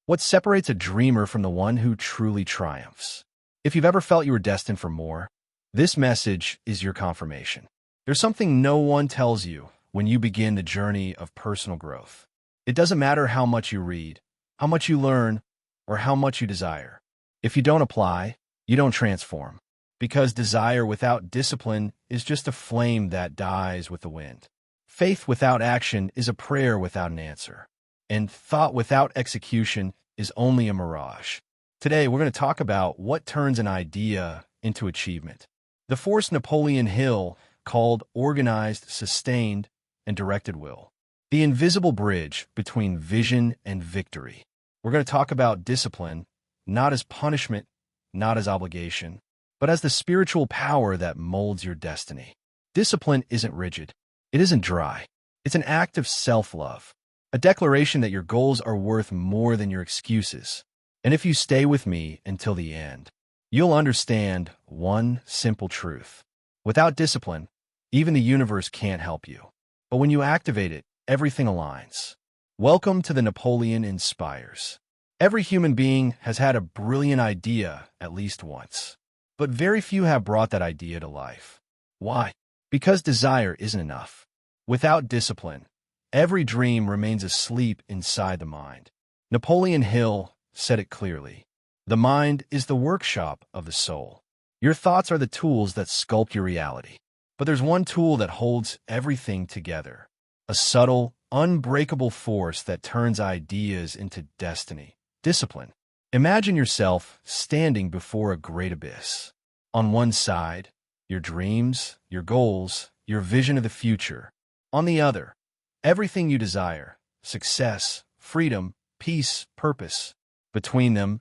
What separates a dreamer from the one who truly triumphs? If you've ever felt you were destined for more, this message is your confirmation. There's something no one tells you when you begin the journey of personal growth. It doesn't matter how much you read, how much you learn, or how much you desire. If you don't apply, you don't transform. Because desire without discipline is just a flame that dies with the wind. Faith without action is a prayer without an answer. And thought without execution is only a mirage. Today, we're going to talk about what turns an idea into achievement. The force Napoleon Hill called organized, sustained, and directed will. The invisible bridge between vision and victory. We're going to talk about discipline, not as punishment, not as obligation, but as the spiritual power that molds your destiny. Discipline isn't rigid. It isn't dry. It's an act of self-love. A declaration that your goals are worth more than your excuses. And if you stay with me until the end, you'll understand one simple truth. Without discipline, even the universe can't help you. But when you activate it, everything aligns. Welcome to the Napoleon Inspires. Every human being has had a brilliant idea at least once. But very few have brought that idea to life. Why? Because desire isn't enough. Without discipline, every dream remains asleep inside the mind. Napoleon Hill said it clearly. The mind is the workshop of the soul. Your thoughts are the tools that sculpt your reality. But there's one tool that holds everything together. A subtle, unbreakable force that turns ideas into destiny. Discipline. Imagine yourself standing before a great abyss. On one side, your dreams, your goals, your vision of the future. On the other, everything you desire, success, freedom, peace, purpose. Between them,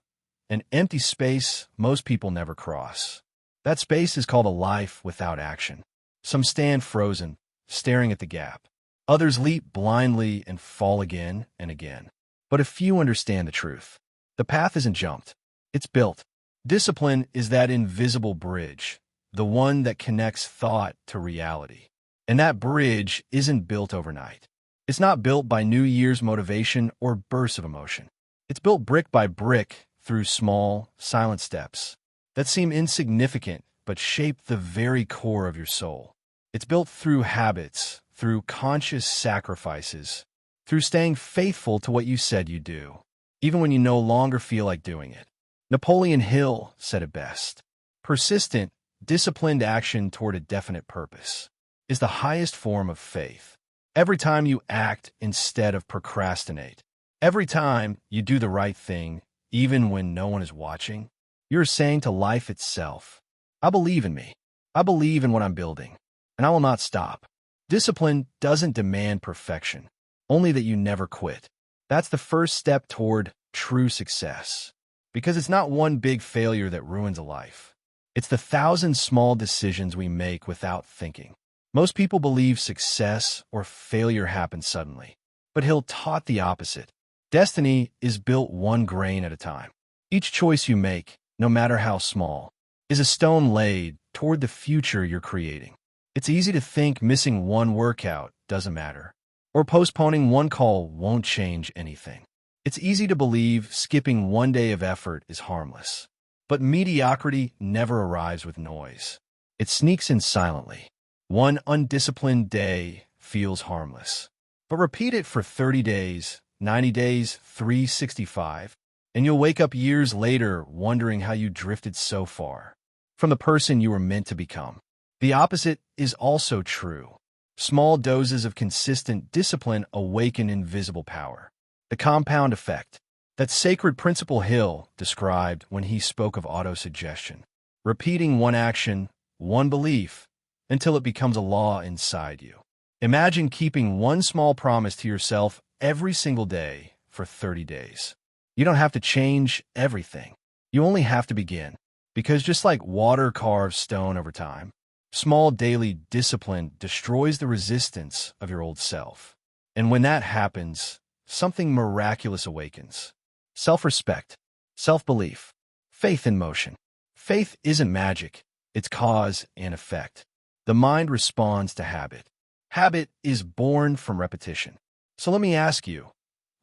an empty space most people never cross. That space is called a life without action. Some stand frozen, staring at the gap. Others leap blindly and fall again and again. But a few understand the truth. The path isn't jumped. It's built. Discipline is that invisible bridge, the one that connects thought to reality. And that bridge isn't built overnight. It's not built by New Year's motivation or bursts of emotion. It's built brick by brick through small, silent steps that seem insignificant but shape the very core of your soul. It's built through habits, through conscious sacrifices, through staying faithful to what you said you'd do, even when you no longer feel like doing it. Napoleon Hill said it best. Persistent, disciplined action toward a definite purpose is the highest form of faith. Every time you act instead of procrastinate, every time you do the right thing, even when no one is watching, you're saying to life itself, I believe in me. I believe in what I'm building, and I will not stop. Discipline doesn't demand perfection, only that you never quit. That's the first step toward true success. Because it's not one big failure that ruins a life. It's the 1,000 small decisions we make without thinking. Most people believe success or failure happens suddenly. But Hill taught the opposite. Destiny is built one grain at a time. Each choice you make, no matter how small, is a stone laid toward the future you're creating. It's easy to think missing one workout doesn't matter, or postponing one call won't change anything. It's easy to believe skipping one day of effort is harmless. But mediocrity never arrives with noise. It sneaks in silently. One undisciplined day feels harmless. But repeat it for 30 days, 90 days, 365, and you'll wake up years later wondering how you drifted so far from the person you were meant to become. The opposite is also true. Small doses of consistent discipline awaken invisible power. The compound effect. That sacred principle Hill described when he spoke of autosuggestion. Repeating one action, one belief, until it becomes a law inside you. Imagine keeping one small promise to yourself every single day for 30 days. You don't have to change everything. You only have to begin. Because just like water carves stone over time, small daily discipline destroys the resistance of your old self. And when that happens, something miraculous awakens. Self-respect, self-belief, faith in motion. Faith isn't magic, it's cause and effect. The mind responds to habit. Habit is born from repetition. So let me ask you,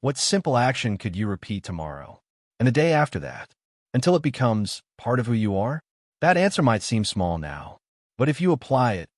What simple action could you repeat tomorrow? And the day after that? Until it becomes part of who you are? That answer might seem small now, but if you apply it,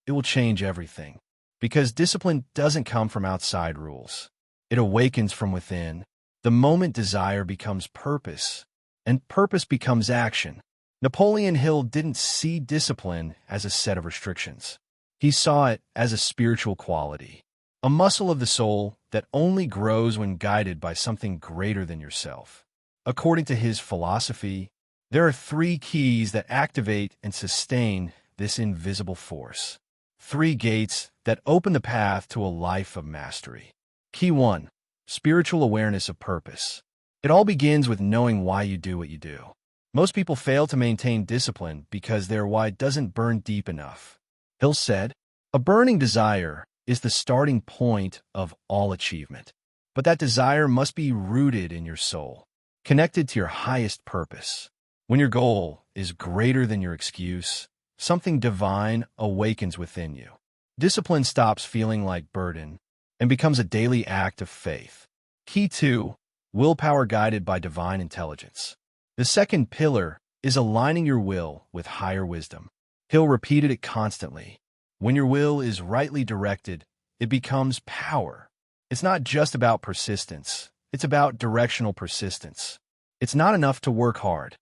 it will change everything. Because discipline doesn't come from outside rules. It awakens from within. The moment desire becomes purpose, and purpose becomes action. Napoleon Hill didn't see discipline as a set of restrictions. He saw it as a spiritual quality, a muscle of the soul that only grows when guided by something greater than yourself. According to his philosophy, there are 3 keys that activate and sustain this invisible force. 3 gates that open the path to a life of mastery. Key 1. Spiritual awareness of purpose. It all begins with knowing why you do what you do. Most people fail to maintain discipline because their why doesn't burn deep enough. Hill said, "A burning desire is the starting point of all achievement. But that desire must be rooted in your soul, connected to your highest purpose. When your goal is greater than your excuse, something divine awakens within you. Discipline stops feeling like burden and becomes a daily act of faith." Key 2. Willpower guided by divine intelligence. The second pillar is aligning your will with higher wisdom. Hill repeated it constantly. When your will is rightly directed, it becomes power. It's not just about persistence. It's about directional persistence. It's not enough to work hard.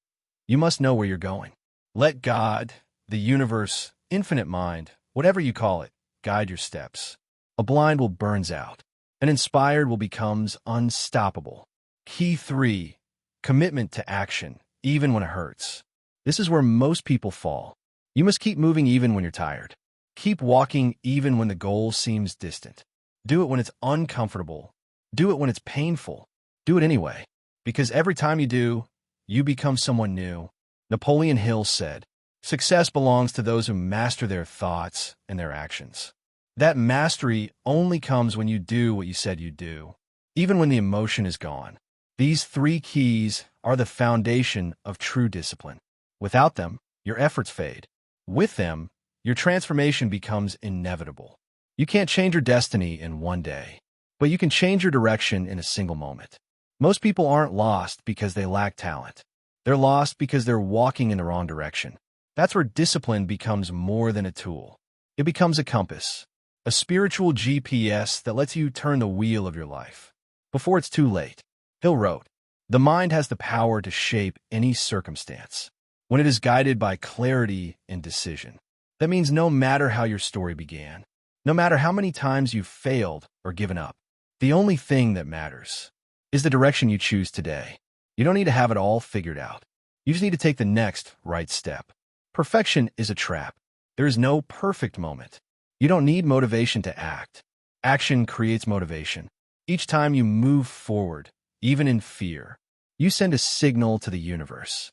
You must know where you're going. Let God, the universe, infinite mind, whatever you call it, guide your steps. A blind will burns out. An inspired will becomes unstoppable. Key 3. Commitment to action, even when it hurts. This is where most people fall. You must keep moving even when you're tired. Keep walking even when the goal seems distant. Do it when it's uncomfortable. Do it when it's painful. Do it anyway. Because every time you do, you become someone new. Napoleon Hill said, "Success belongs to those who master their thoughts and their actions." That mastery only comes when you do what you said you'd do, even when the emotion is gone. These 3 keys are the foundation of true discipline. Without them, your efforts fade. With them, your transformation becomes inevitable. You can't change your destiny in one day, but you can change your direction in a single moment. Most people aren't lost because they lack talent. They're lost because they're walking in the wrong direction. That's where discipline becomes more than a tool. It becomes a compass, a spiritual GPS that lets you turn the wheel of your life before it's too late. Hill wrote, "The mind has the power to shape any circumstance when it is guided by clarity and decision." That means no matter how your story began, no matter how many times you've failed or given up, the only thing that matters is the direction you choose today. You don't need to have it all figured out. You just need to take the next right step. Perfection is a trap. There is no perfect moment. You don't need motivation to act. Action creates motivation. Each time you move forward, even in fear, you send a signal to the universe.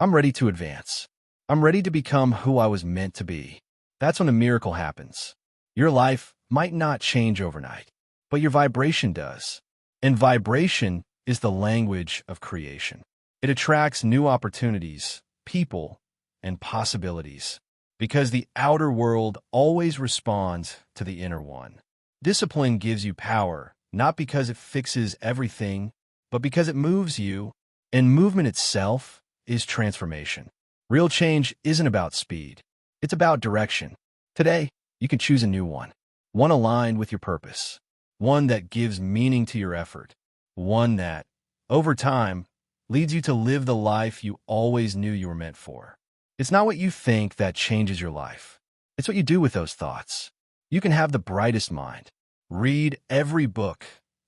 I'm ready to advance. I'm ready to become who I was meant to be. That's when a miracle happens. Your life might not change overnight, but your vibration does. And vibration is the language of creation. It attracts new opportunities, people, and possibilities, because the outer world always responds to the inner one. Discipline gives you power, not because it fixes everything, but because it moves you, and movement itself is transformation. Real change isn't about speed. It's about direction. Today, you can choose a new one aligned with your purpose, one that gives meaning to your effort, one that, over time, leads you to live the life you always knew you were meant for. It's not what you think that changes your life. It's what you do with those thoughts. You can have the brightest mind, read every book,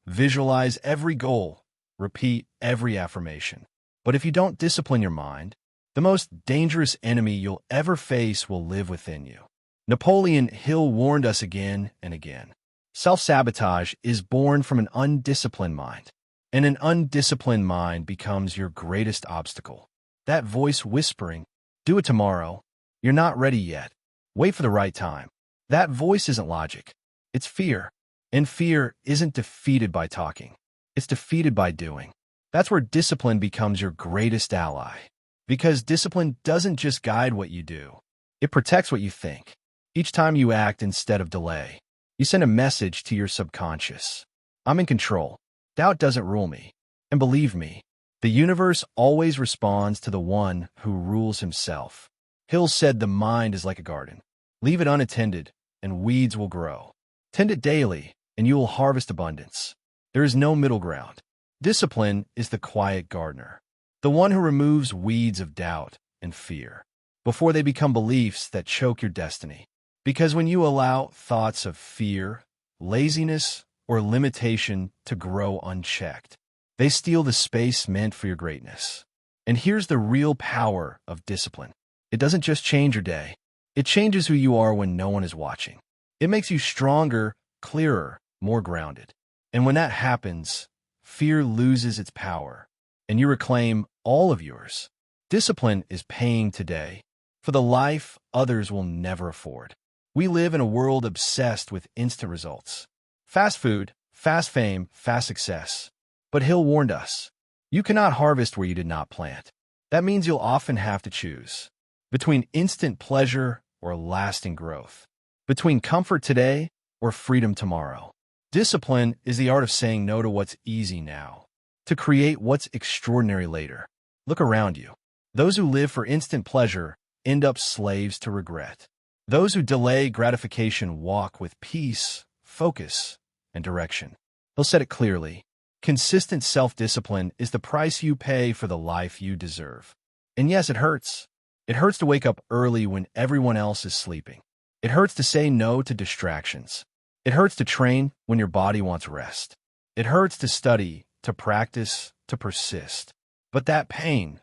visualize every goal, repeat every affirmation. But if you don't discipline your mind, the most dangerous enemy you'll ever face will live within you. Napoleon Hill warned us again and again. Self-sabotage is born from an undisciplined mind, and an undisciplined mind becomes your greatest obstacle. That voice whispering, "Do it tomorrow. You're not ready yet. Wait for the right time." That voice isn't logic. It's fear. And fear isn't defeated by talking. It's defeated by doing. That's where discipline becomes your greatest ally. Because discipline doesn't just guide what you do. It protects what you think. Each time you act instead of delay, you send a message to your subconscious. I'm in control. Doubt doesn't rule me. And believe me, the universe always responds to the one who rules himself. Hill said the mind is like a garden. Leave it unattended, and weeds will grow. Tend it daily, and you will harvest abundance. There is no middle ground. Discipline is the quiet gardener, the one who removes weeds of doubt and fear before they become beliefs that choke your destiny. Because when you allow thoughts of fear, laziness, or limitation to grow unchecked, they steal the space meant for your greatness. And here's the real power of discipline. It doesn't just change your day. It changes who you are when no one is watching. It makes you stronger, clearer, more grounded. And when that happens, fear loses its power, and you reclaim all of yours. Discipline is paying today for the life others will never afford. We live in a world obsessed with instant results. Fast food, fast fame, fast success. But Hill warned us, you cannot harvest where you did not plant. That means you'll often have to choose between instant pleasure or lasting growth, between comfort today or freedom tomorrow. Discipline is the art of saying no to what's easy now, to create what's extraordinary later. Look around you. Those who live for instant pleasure end up slaves to regret. Those who delay gratification walk with peace, focus, and direction. He'll said it clearly. Consistent self-discipline is the price you pay for the life you deserve. And yes, it hurts. It hurts to wake up early when everyone else is sleeping. It hurts to say no to distractions. It hurts to train when your body wants rest. It hurts to study, to practice, to persist. But that pain,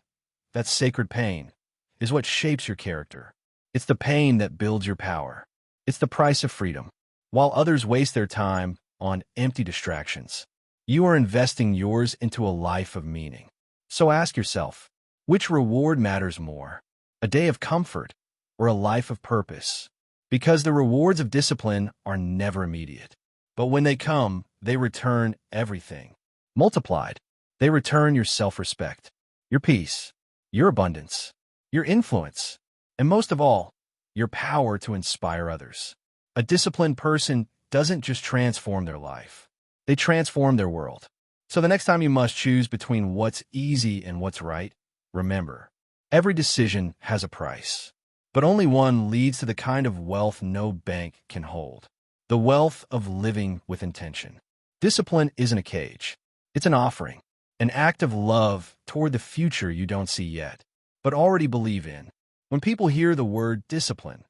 that sacred pain, is what shapes your character. It's the pain that builds your power. It's the price of freedom. While others waste their time on empty distractions, you are investing yours into a life of meaning. So ask yourself, which reward matters more? A day of comfort or a life of purpose? Because the rewards of discipline are never immediate. But when they come, they return everything. Multiplied, they return your self-respect, your peace, your abundance, your influence, and most of all, your power to inspire others. A disciplined person doesn't just transform their life. They transform their world. So the next time you must choose between what's easy and what's right, remember, every decision has a price. But only one leads to the kind of wealth no bank can hold. The wealth of living with intention. Discipline isn't a cage. It's an offering, an act of love toward the future you don't see yet, but already believe in. When people hear the word discipline,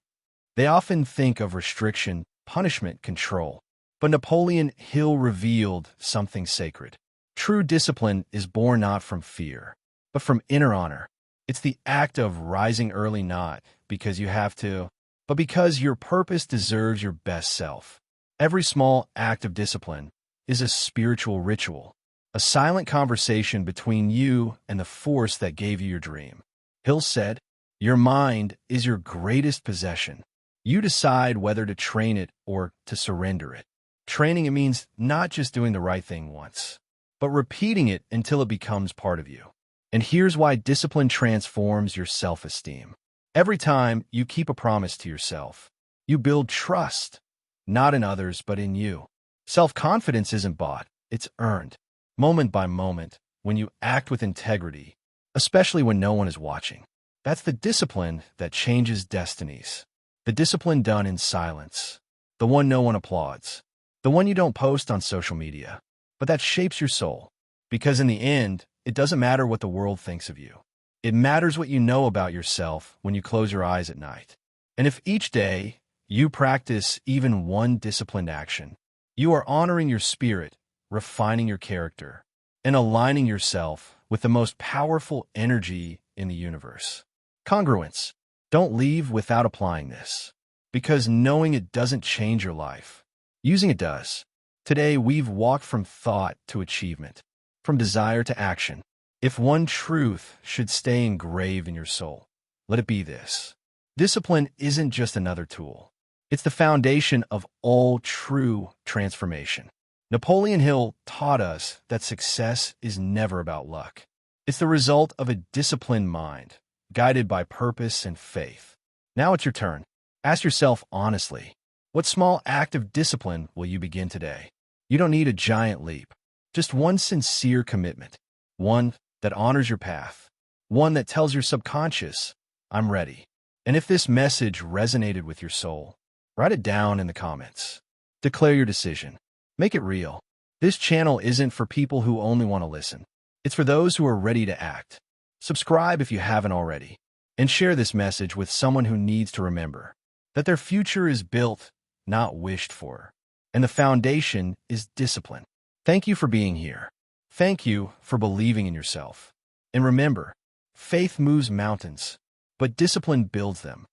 they often think of restriction, punishment, control. But Napoleon Hill revealed something sacred. True discipline is born not from fear, but from inner honor. It's the act of rising early not because you have to, but because your purpose deserves your best self. Every small act of discipline is a spiritual ritual, a silent conversation between you and the force that gave you your dream. Hill said, your mind is your greatest possession. You decide whether to train it or to surrender it. Training, it means not just doing the right thing once, but repeating it until it becomes part of you. And here's why discipline transforms your self-esteem. Every time you keep a promise to yourself, you build trust, not in others, but in you. Self-confidence isn't bought, it's earned, moment by moment, when you act with integrity, especially when no one is watching. That's the discipline that changes destinies. The discipline done in silence. The one no one applauds. The one you don't post on social media. But that shapes your soul. Because in the end, it doesn't matter what the world thinks of you. It matters what you know about yourself when you close your eyes at night. And if each day you practice even one disciplined action, you are honoring your spirit, refining your character, and aligning yourself with the most powerful energy in the universe. Congruence. Don't leave without applying this. Because knowing it doesn't change your life. Using it does. Today, we've walked from thought to achievement, from desire to action. If one truth should stay engraved in your soul, let it be this. Discipline isn't just another tool. It's the foundation of all true transformation. Napoleon Hill taught us that success is never about luck. It's the result of a disciplined mind, guided by purpose and faith. Now it's your turn. Ask yourself honestly, what small act of discipline will you begin today? You don't need a giant leap, just one sincere commitment, one that honors your path, one that tells your subconscious, I'm ready. And if this message resonated with your soul, write it down in the comments. Declare your decision. Make it real. This channel isn't for people who only want to listen. It's for those who are ready to act. Subscribe if you haven't already, and share this message with someone who needs to remember that their future is built, not wished for, and the foundation is discipline. Thank you for being here. Thank you for believing in yourself. And remember, faith moves mountains, but discipline builds them.